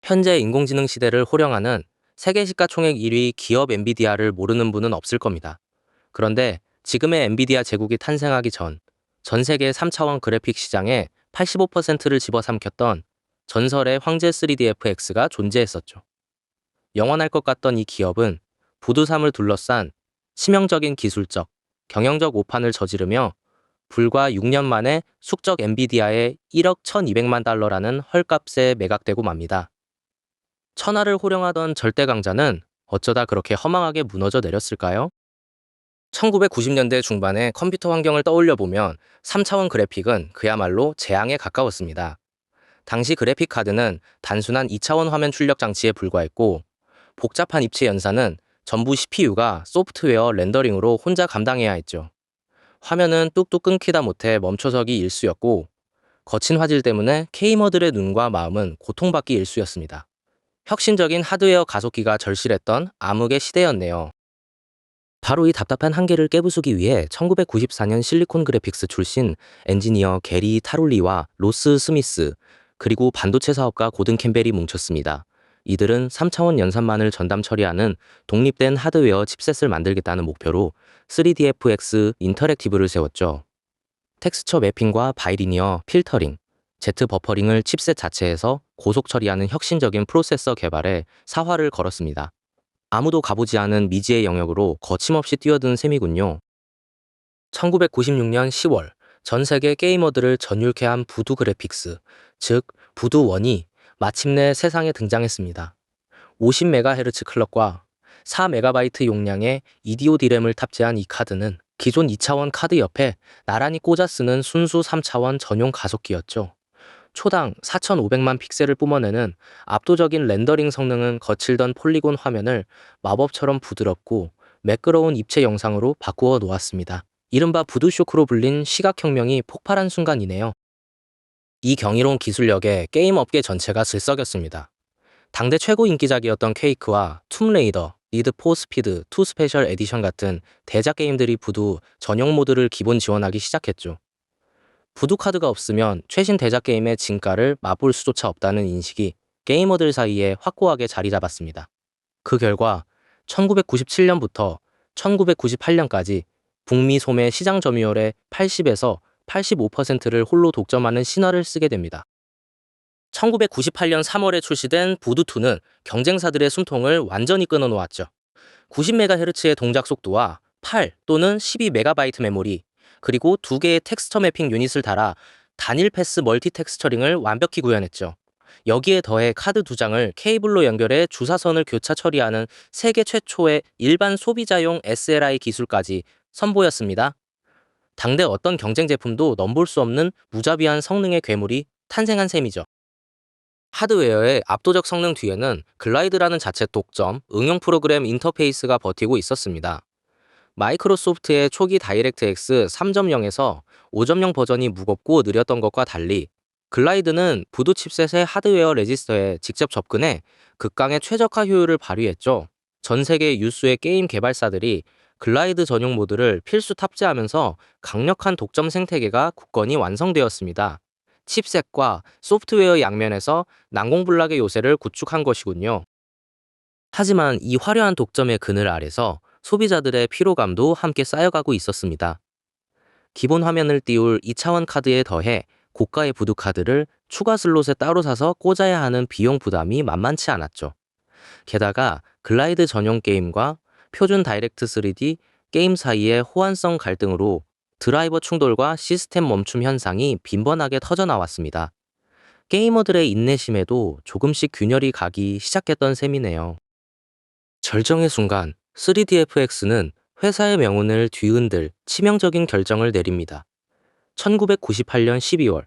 현재 인공지능 시대를 호령하는 세계 시가총액 1위 기업 엔비디아를 모르는 분은 없을 겁니다. 그런데 지금의 엔비디아 제국이 탄생하기 전 세계 3차원 그래픽 시장의 85%를 집어삼켰던 전설의 황제 3DFX가 존재했었죠. 영원할 것 같던 이 기업은 부두삼을 둘러싼 치명적인 기술적, 경영적 오판을 저지르며 불과 6년 만에 숙적 엔비디아의 1억 1200만 달러라는 헐값에 매각되고 맙니다. 천하를 호령하던 절대 강자는 어쩌다 그렇게 허망하게 무너져 내렸을까요? 1990년대 중반의 컴퓨터 환경을 떠올려 보면 3차원 그래픽은 그야말로 재앙에 가까웠습니다. 당시 그래픽 카드는 단순한 2차원 화면 출력 장치에 불과했고, 복잡한 입체 연산은 전부 CPU가 소프트웨어 렌더링으로 혼자 감당해야 했죠. 화면은 뚝뚝 끊기다 못해 멈춰서기 일쑤였고, 거친 화질 때문에 게이머들의 눈과 마음은 고통받기 일쑤였습니다. 혁신적인 하드웨어 가속기가 절실했던 암흑의 시대였네요. 바로 이 답답한 한계를 깨부수기 위해 1994년 실리콘 그래픽스 출신 엔지니어 게리 타롤리와 로스 스미스, 그리고 반도체 사업가 고든 캠벨이 뭉쳤습니다. 이들은 3차원 연산만을 전담 처리하는 독립된 하드웨어 칩셋을 만들겠다는 목표로 3DFX 인터랙티브를 세웠죠. 텍스처 매핑과 바이리니어 필터링, Z 버퍼링을 칩셋 자체에서 고속 처리하는 혁신적인 프로세서 개발에 사활을 걸었습니다. 아무도 가보지 않은 미지의 영역으로 거침없이 뛰어든 셈이군요. 1996년 10월, 전 세계 게이머들을 전율케 한 부두 그래픽스, 즉 부두1이 마침내 세상에 등장했습니다. 50MHz 클럭과 4MB 용량의 EDO D램을 탑재한 이 카드는 기존 2차원 카드 옆에 나란히 꽂아 쓰는 순수 3차원 전용 가속기였죠. 초당 4,500만 픽셀을 뿜어내는 압도적인 렌더링 성능은 거칠던 폴리곤 화면을 마법처럼 부드럽고 매끄러운 입체 영상으로 바꾸어 놓았습니다. 이른바 부두쇼크로 불린 시각혁명이 폭발한 순간이네요. 이 경이로운 기술력에 게임 업계 전체가 들썩였습니다. 당대 최고 인기작이었던 퀘이크와 툼레이더, 니드 포 스피드 2 스페셜 에디션 같은 대작 게임들이 부두 전용 모드를 기본 지원하기 시작했죠. 부두 카드가 없으면 최신 대작 게임의 진가를 맛볼 수조차 없다는 인식이 게이머들 사이에 확고하게 자리 잡았습니다. 그 결과 1997년부터 1998년까지 북미 소매 시장 점유율의 80에서 85%를 홀로 독점하는 신화를 쓰게 됩니다. 1998년 3월에 출시된 부두2는 경쟁사들의 숨통을 완전히 끊어놓았죠. 90MHz의 동작 속도와 8 또는 12MB 메모리, 그리고 2개의 텍스처 매핑 유닛을 달아 단일 패스 멀티 텍스처링을 완벽히 구현했죠. 여기에 더해 카드 2장을 케이블로 연결해 주사선을 교차 처리하는 세계 최초의 일반 소비자용 SLI 기술까지 선보였습니다. 당대 어떤 경쟁 제품도 넘볼 수 없는 무자비한 성능의 괴물이 탄생한 셈이죠. 하드웨어의 압도적 성능 뒤에는 글라이드라는 자체 독점, 응용 프로그램 인터페이스가 버티고 있었습니다. 마이크로소프트의 초기 다이렉트X 3.0에서 5.0 버전이 무겁고 느렸던 것과 달리 글라이드는 부두 칩셋의 하드웨어 레지스터에 직접 접근해 극강의 최적화 효율을 발휘했죠. 전 세계 유수의 게임 개발사들이 글라이드 전용 모드를 필수 탑재하면서 강력한 독점 생태계가 굳건히 완성되었습니다. 칩셋과 소프트웨어 양면에서 난공불락의 요새를 구축한 것이군요. 하지만 이 화려한 독점의 그늘 아래서 소비자들의 피로감도 함께 쌓여가고 있었습니다. 기본 화면을 띄울 2차원 카드에 더해 고가의 부두 카드를 추가 슬롯에 따로 사서 꽂아야 하는 비용 부담이 만만치 않았죠. 게다가 글라이드 전용 게임과 표준 다이렉트 3D 게임 사이의 호환성 갈등으로 드라이버 충돌과 시스템 멈춤 현상이 빈번하게 터져나왔습니다. 게이머들의 인내심에도 조금씩 균열이 가기 시작했던 셈이네요. 절정의 순간 3DFX는 회사의 명운을 뒤흔들 치명적인 결정을 내립니다. 1998년 12월,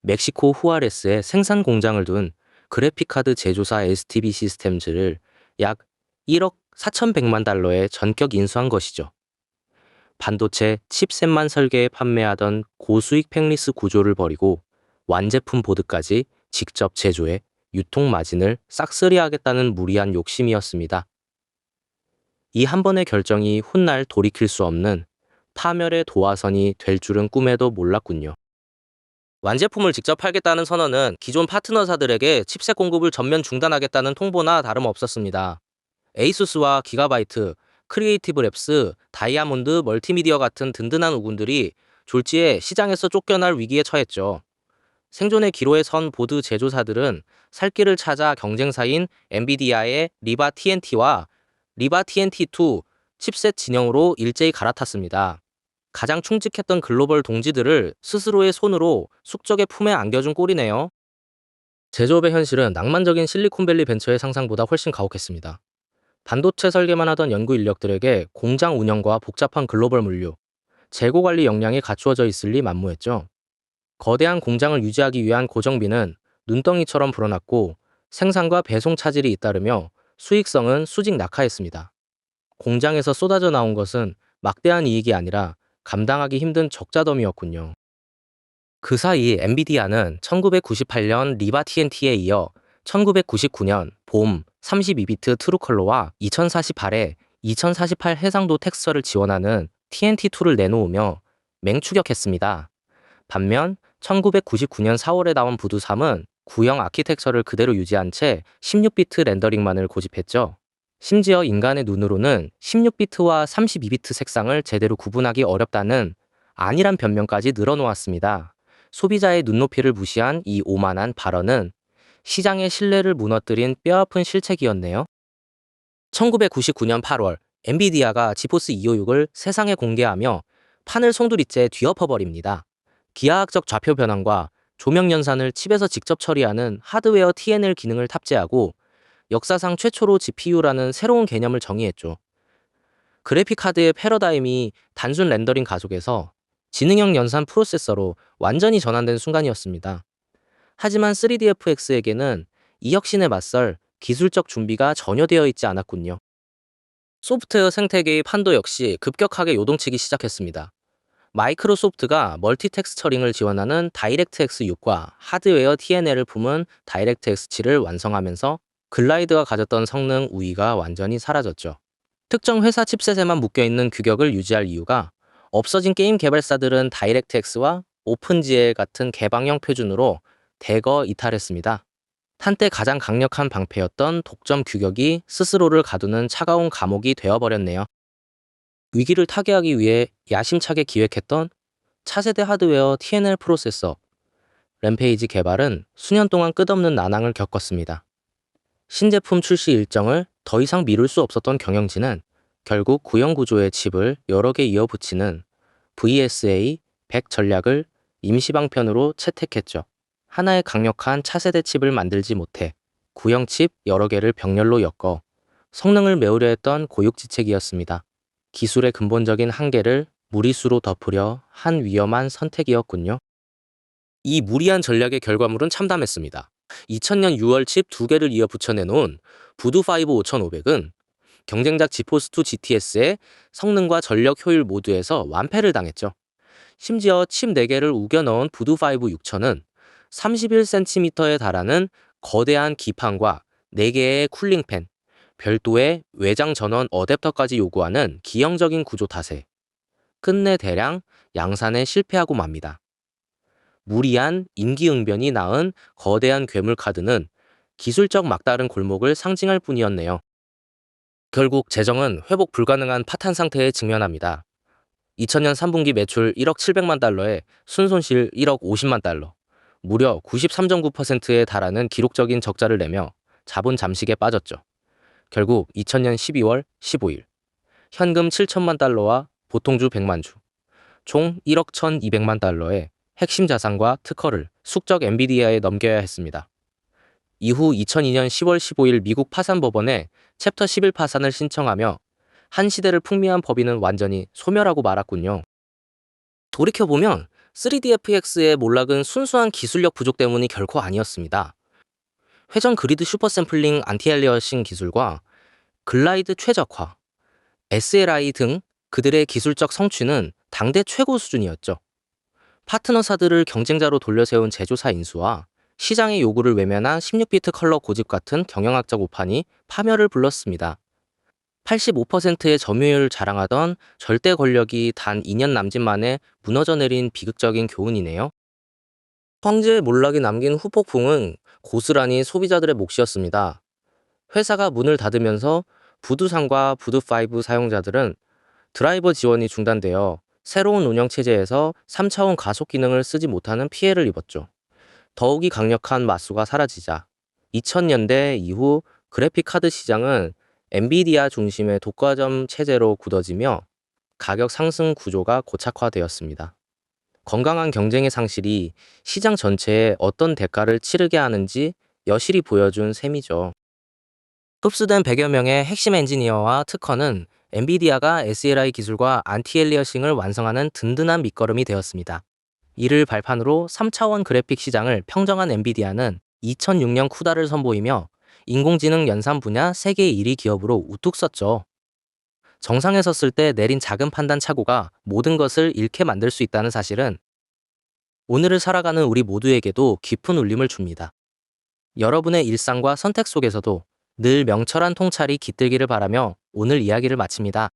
멕시코 후아레스에 생산 공장을 둔 그래픽카드 제조사 STB 시스템즈를 약 1억 4,100만 달러에 전격 인수한 것이죠. 반도체 칩셋만 설계해 판매하던 고수익 팽리스 구조를 버리고 완제품 보드까지 직접 제조해 유통 마진을 싹쓸이하겠다는 무리한 욕심이었습니다. 이 한 번의 결정이 훗날 돌이킬 수 없는 파멸의 도화선이 될 줄은 꿈에도 몰랐군요. 완제품을 직접 팔겠다는 선언은 기존 파트너사들에게 칩셋 공급을 전면 중단하겠다는 통보나 다름없었습니다. 에이수스와 기가바이트, 크리에이티브 랩스, 다이아몬드 멀티미디어 같은 든든한 우군들이 졸지에 시장에서 쫓겨날 위기에 처했죠. 생존의 기로에 선 보드 제조사들은 살 길을 찾아 경쟁사인 엔비디아의 리바 TNT와 리바 TNT2 칩셋 진영으로 일제히 갈아탔습니다. 가장 충직했던 글로벌 동지들을 스스로의 손으로 숙적의 품에 안겨준 꼴이네요. 제조업의 현실은 낭만적인 실리콘밸리 벤처의 상상보다 훨씬 가혹했습니다. 반도체 설계만 하던 연구 인력들에게 공장 운영과 복잡한 글로벌 물류, 재고 관리 역량이 갖추어져 있을 리 만무했죠. 거대한 공장을 유지하기 위한 고정비는 눈덩이처럼 불어났고 생산과 배송 차질이 잇따르며 수익성은 수직 낙하했습니다. 공장에서 쏟아져 나온 것은 막대한 이익이 아니라 감당하기 힘든 적자더미였군요. 그 사이 엔비디아는 1998년 리바 TNT에 이어 1999년 봄 32비트 트루컬러와 2048에 2048 해상도 텍스처를 지원하는 TNT2를 내놓으며 맹추격했습니다. 반면 1999년 4월에 나온 부두 3은 구형 아키텍처를 그대로 유지한 채 16비트 렌더링만을 고집했죠. 심지어 인간의 눈으로는 16비트와 32비트 색상을 제대로 구분하기 어렵다는 안일한 변명까지 늘어놓았습니다. 소비자의 눈높이를 무시한 이 오만한 발언은 시장의 신뢰를 무너뜨린 뼈아픈 실책이었네요. 1999년 8월 엔비디아가 지포스 256을 세상에 공개하며 판을 송두리째 뒤엎어버립니다. 기하학적 좌표 변환과 조명 연산을 칩에서 직접 처리하는 하드웨어 TNL 기능을 탑재하고 역사상 최초로 GPU라는 새로운 개념을 정의했죠. 그래픽카드의 패러다임이 단순 렌더링 가속에서 지능형 연산 프로세서로 완전히 전환된 순간이었습니다. 하지만 3DFX에게는 이 혁신에 맞설 기술적 준비가 전혀 되어 있지 않았군요. 소프트웨어 생태계의 판도 역시 급격하게 요동치기 시작했습니다. 마이크로소프트가 멀티 텍스처링을 지원하는 다이렉트X 6과 하드웨어 TNL을 품은 다이렉트X 7을 완성하면서 글라이드가 가졌던 성능 우위가 완전히 사라졌죠. 특정 회사 칩셋에만 묶여있는 규격을 유지할 이유가 없어진 게임 개발사들은 다이렉트X와 오픈GL 같은 개방형 표준으로 대거 이탈했습니다. 한때 가장 강력한 방패였던 독점 규격이 스스로를 가두는 차가운 감옥이 되어버렸네요. 위기를 타개하기 위해 야심차게 기획했던 차세대 하드웨어 TNL 프로세서 램페이지 개발은 수년 동안 끝없는 난항을 겪었습니다. 신제품 출시 일정을 더 이상 미룰 수 없었던 경영진은 결국 구형 구조의 칩을 여러 개 이어붙이는 VSA 100 전략을 임시방편으로 채택했죠. 하나의 강력한 차세대 칩을 만들지 못해 구형 칩 여러 개를 병렬로 엮어 성능을 메우려 했던 고육지책이었습니다. 기술의 근본적인 한계를 무리수로 덮으려 한 위험한 선택이었군요. 이 무리한 전략의 결과물은 참담했습니다. 2000년 6월 칩 2개를 이어 붙여내놓은 부두 5 5500은 경쟁작 지포스2 GTS의 성능과 전력 효율 모두에서 완패를 당했죠. 심지어 칩 4개를 우겨 넣은 부두 5 6000은 31cm에 달하는 거대한 기판과 4개의 쿨링팬, 별도의 외장 전원 어댑터까지 요구하는 기형적인 구조 탓에 끝내 대량 양산에 실패하고 맙니다. 무리한 임기응변이 낳은 거대한 괴물카드는 기술적 막다른 골목을 상징할 뿐이었네요. 결국 재정은 회복 불가능한 파탄 상태에 직면합니다. 2000년 3분기 매출 1억 700만 달러에 순손실 1억 50만 달러, 무려 93.9%에 달하는 기록적인 적자를 내며 자본 잠식에 빠졌죠. 결국 2000년 12월 15일 현금 7천만 달러와 보통주 100만 주, 총 1억 1200만 달러의 핵심 자산과 특허를 숙적 엔비디아에 넘겨야 했습니다. 이후 2002년 10월 15일 미국 파산법원에 챕터 11 파산을 신청하며 한 시대를 풍미한 법인은 완전히 소멸하고 말았군요. 돌이켜보면 3DFX의 몰락은 순수한 기술력 부족 때문이 결코 아니었습니다. 회전 그리드 슈퍼샘플링 안티엘리어싱 기술과 글라이드 최적화, SLI 등 그들의 기술적 성취는 당대 최고 수준이었죠. 파트너사들을 경쟁자로 돌려세운 제조사 인수와 시장의 요구를 외면한 16비트 컬러 고집 같은 경영학적 오판이 파멸을 불렀습니다. 85%의 점유율을 자랑하던 절대 권력이 단 2년 남짓 만에 무너져 내린 비극적인 교훈이네요. 황제의 몰락이 남긴 후폭풍은 고스란히 소비자들의 몫이었습니다. 회사가 문을 닫으면서 부두상과 부두5 사용자들은 드라이버 지원이 중단되어 새로운 운영 체제에서 3차원 가속 기능을 쓰지 못하는 피해를 입었죠. 더욱이 강력한 맞수가 사라지자 2000년대 이후 그래픽 카드 시장은 엔비디아 중심의 독과점 체제로 굳어지며 가격 상승 구조가 고착화되었습니다. 건강한 경쟁의 상실이 시장 전체에 어떤 대가를 치르게 하는지 여실히 보여준 셈이죠. 흡수된 100여 명의 핵심 엔지니어와 특허는 엔비디아가 SLI 기술과 안티엘리어싱을 완성하는 든든한 밑거름이 되었습니다. 이를 발판으로 3차원 그래픽 시장을 평정한 엔비디아는 2006년 쿠다를 선보이며 인공지능 연산 분야 세계 1위 기업으로 우뚝 섰죠. 정상에 섰을 때 내린 작은 판단 착오가 모든 것을 잃게 만들 수 있다는 사실은 오늘을 살아가는 우리 모두에게도 깊은 울림을 줍니다. 여러분의 일상과 선택 속에서도 늘 명철한 통찰이 깃들기를 바라며 오늘 이야기를 마칩니다.